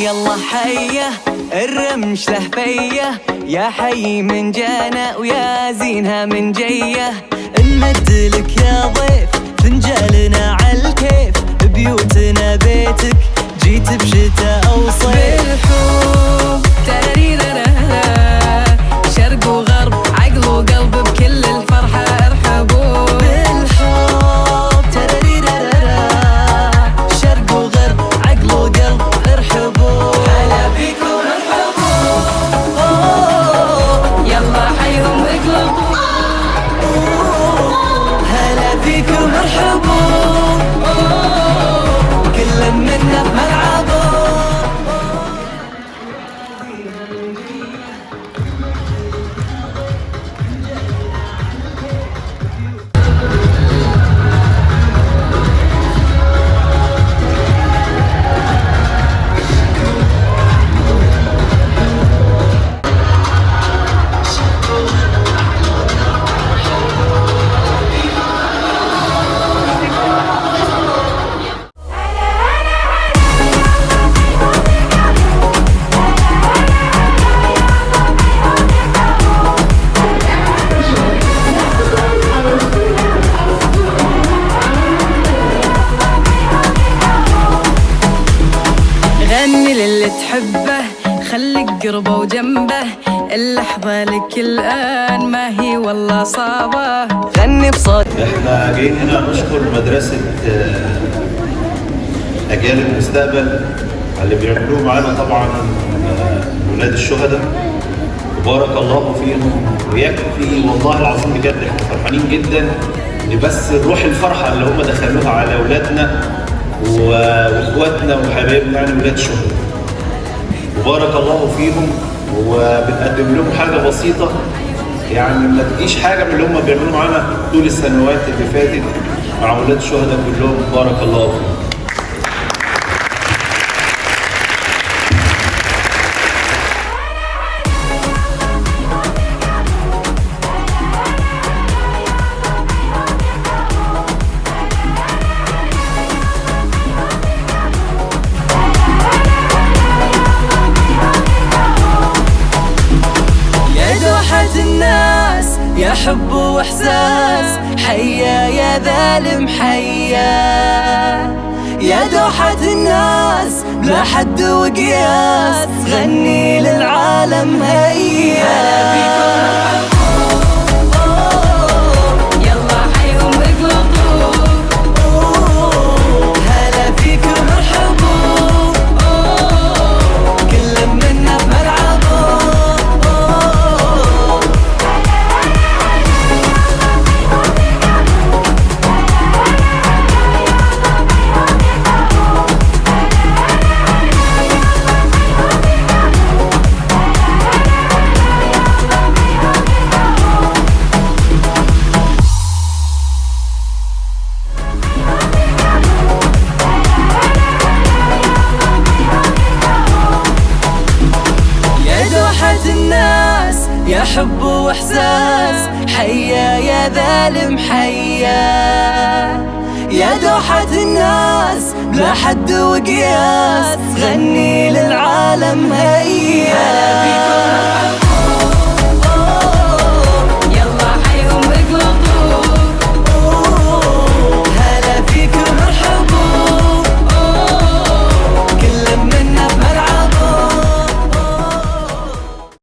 يلا حيه الرمش له فيه، يا حي من جانا ويا زينها من جيه. نمدلك يا ضيف فنجالنا عالكيف، بيوتنا بيتك جيت بشتا أو صيف. بالحب تراريرارا، شرق وغرب عقل وقلب بكل الفرحة ارحبوا. بالحب تراريرارا، شرق وغرب عقل وقلب ارحبوا. هلا بيكم ارحبوا، يلا حيهم اقلبوا. هلا فيكم ارحبوا، كل منا بملعبه. غني للي تحبه، خليك قربه وجنبه، اللحظة لك الآن ما هي والله صعبة. غني بصوت. احنا جايين هنا نشكر مدرسة أجيال المستقبل على اللي بيعملوه معانا طبعا ولاد الشهداء، وبارك الله فيهم ويكفي. والله العظيم بجد احنا فرحانين جدا لبس روح الفرحة اللي هم دخلوها على أولادنا واخواتنا وحبايبنا يعني ولاد الشهداء، وبارك الله فيهم. وبنقدم لهم حاجه بسيطه يعني ما تجيش حاجه من اللي هم بيعملوا معانا طول السنوات اللي فاتت مع ولاد الشهداء كلهم. بارك الله فيهم. الناس يا حب واحساس، حيا يا ذالم حيا، يا دوحة الناس بلا حد وقياس، غني للعالم هيا. الناس يا حب واحساس، حيا يا ذالم حيا، يا دوحة الناس بلا حد وقياس، غني للعالم هيا.